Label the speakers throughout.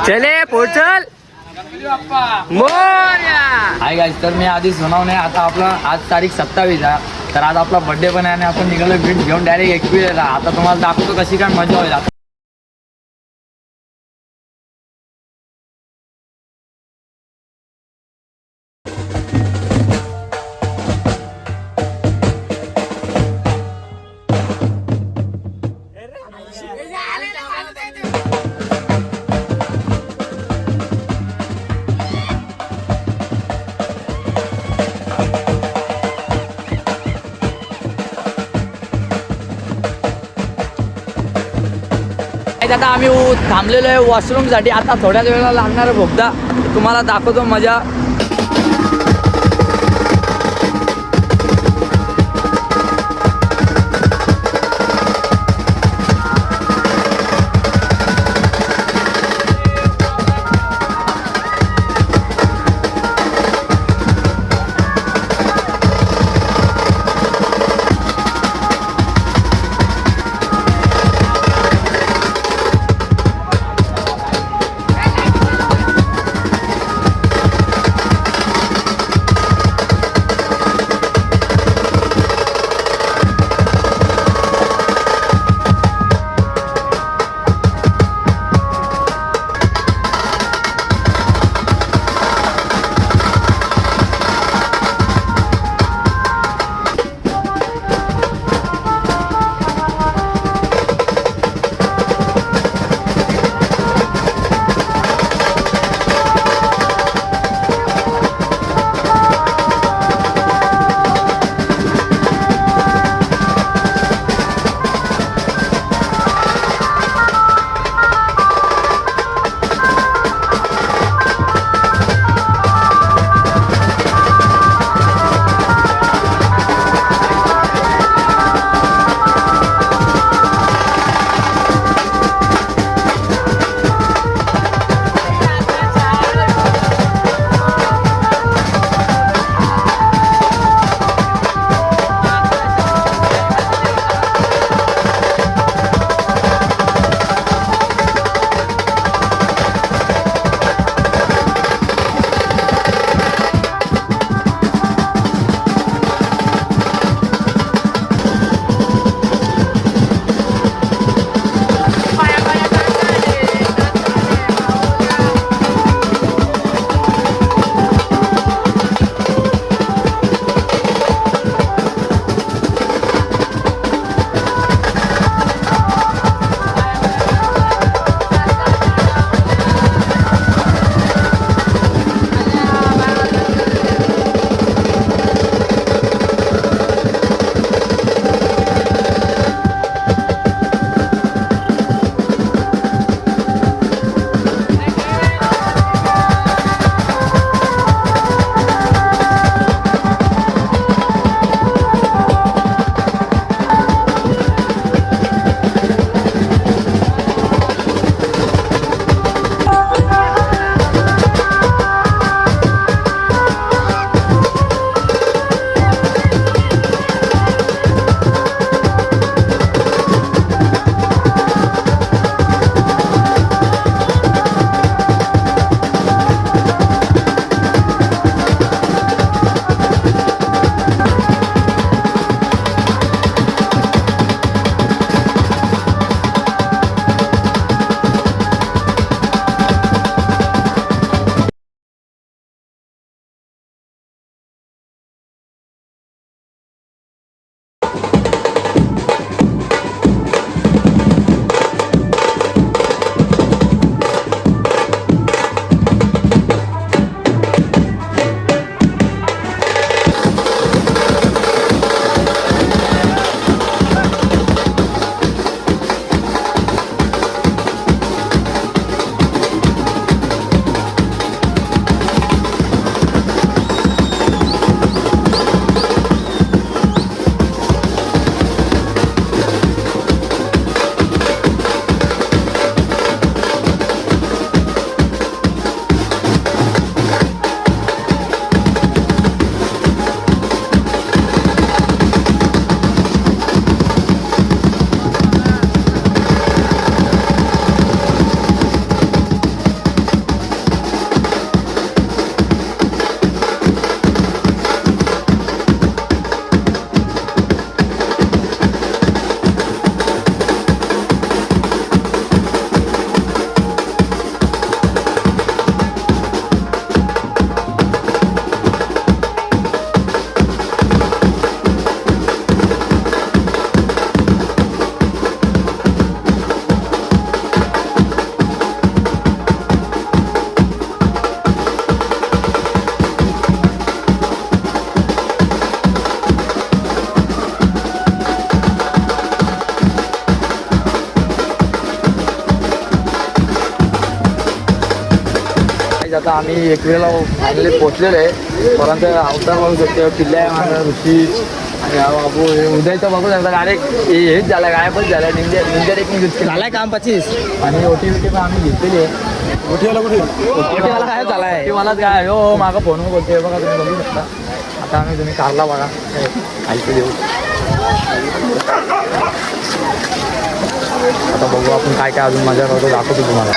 Speaker 1: चले पोचल Morya.
Speaker 2: Hi guys, तर मी आधी सुनावणे. आता आपला आज तारीख 27 आहे, तर आज आपला बर्थडे पण आहे आणि आपण निघालो गिफ्ट घेऊन डायरेक्ट एक्सपिरियन्स. आता तुम्हाला दाखवतो कशी काय मजा होईल. आता आम्ही थांबलेलो आहे वॉशरूमसाठी. आता थोड्याच वेळेला लागणार बोगदा, तुम्हाला दाखवतो मजा. आता आम्ही एकविरेला फायनली पोचलेलो आहे. परंतु अवतार बघू शकतो, किल्ला आहे माझा ऋषी आणि हा बाबू. हे उदयचं बघू शकता डायरेक्ट हेच झालं, गायबच झालं. निंजा टेक्निक यूज केलं
Speaker 1: झालाय काम 25
Speaker 2: आणि ओटी पण आम्ही घेतलेली आहे.
Speaker 1: ओटीवाला काय झालाय
Speaker 2: ते मलाच काय हो मागं फोनवर बोलते बघा, तुम्ही बघू शकता. आता आम्ही तुम्ही कारला बघा ऐकू देऊ. आता बघू आपण काय काय अजून मजा करतो, दाखवतो तुम्हाला.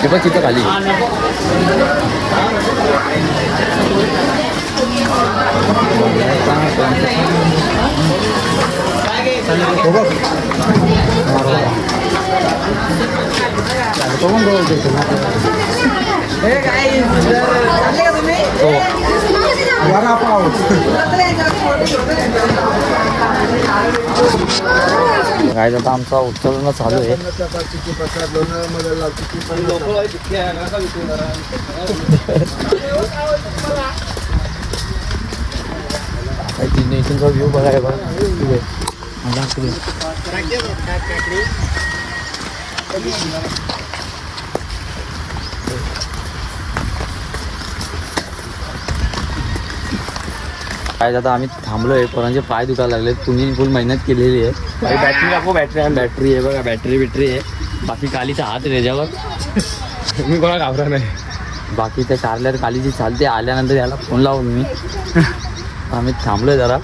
Speaker 2: हे पण तिथं खाली काय आता आमचा उत्सव चालू आहे. इथूनचा व्ह्यू बघाय बघा. काय आता आम्ही थांबलोय, पोरांचे पाय दुखायला लागले. तुम्ही फुल मेहनत केलेली आहे. बॅटरी दाखव. बॅटरी आहे बघा, बॅटरी आहे. बाकी कालीचा हात आहे त्याच्यावर.
Speaker 1: मी कोणा घाबरा नाही.
Speaker 2: बाकी त्या कारल्यावर कालीची चालते. आल्यानंतर याला फोन लावून मी आम्ही थांबलोय जरा.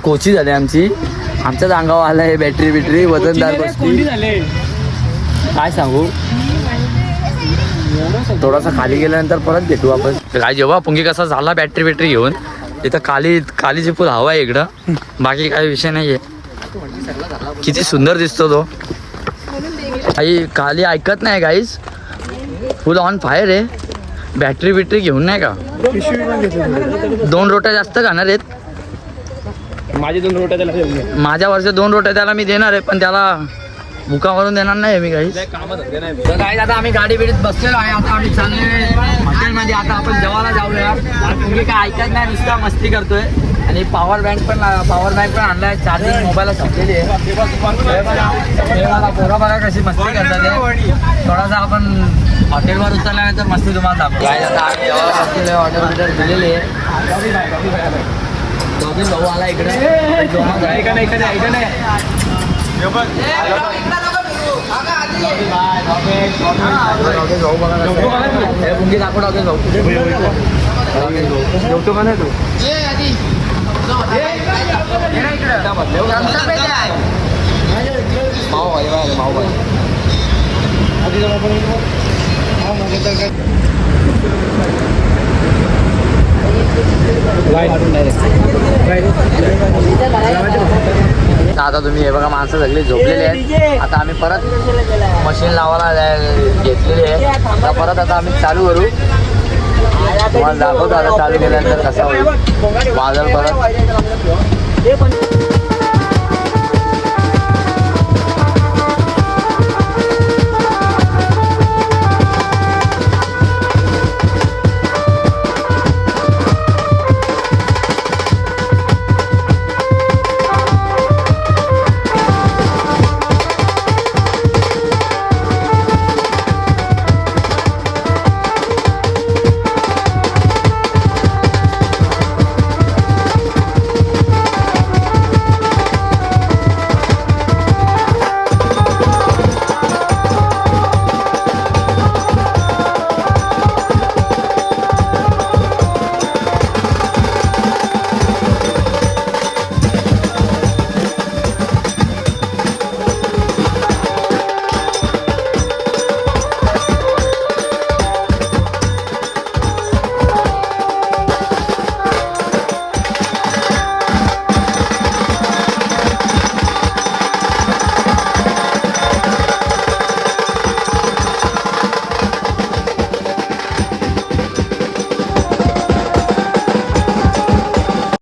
Speaker 2: कोची झाली आमची. आमच्याच अंगावर आलं आहे बॅटरी वजनदार गोष्टी. काय सांगू, थोडासा खाली गेल्यानंतर परत भेटू आपण. काय जेव्हा पुंगी कसा झाला बॅटरी घेऊन, इथं कालीची फुल हवा आहे इकडं. बाकी काही विषय नाही आहे. किती सुंदर दिसतो तो. काही काली ऐकत नाही गाईज, फुल ऑन फायर आहे. बॅटरी घेऊन नाही का. 2 रोट्या जास्त खाणार आहेत.
Speaker 1: माझे 2 रोट्या त्याला
Speaker 2: माझ्या वरच्या 2 रोट्या त्याला मी देणार आहे, पण त्याला बुका मारून देणार नाही मी काही. तर काही आता आम्ही गाडी बिडीत बसलेलो आहे. आता आम्ही चाललोय हॉटेलमध्ये. आता आपण जेवायला जाऊया. तुम्ही काय ऐकत नाही, नुसता मस्ती करतोय. आणि पॉवर बँक पण आणलाय. चार्जिंग मोबाईलला संपलेली आहे. पोरा बघा कशी मस्ती करतात ते. थोडासा आपण हॉटेलवर उतरल्यानंतर मस्ती तुम्हाला दाखवतो. काय आता आम्ही जेव्हा बसलेलो आहे, हॉटेलमध्ये दिलेली आहे. दोघी भाऊ आला इकडे. मुंगी दाखव भाऊ. जेवतो का नाही तू. आता तुम्ही हे बघा, माणसं सगळी झोपलेली आहेत. आता आम्ही परत मशीन लावायला घेतलेली आहे. आता परत आम्ही चालू करू. तुम्हाला दाखवतो आता चालू केल्यानंतर कसा होईल वादळ परत.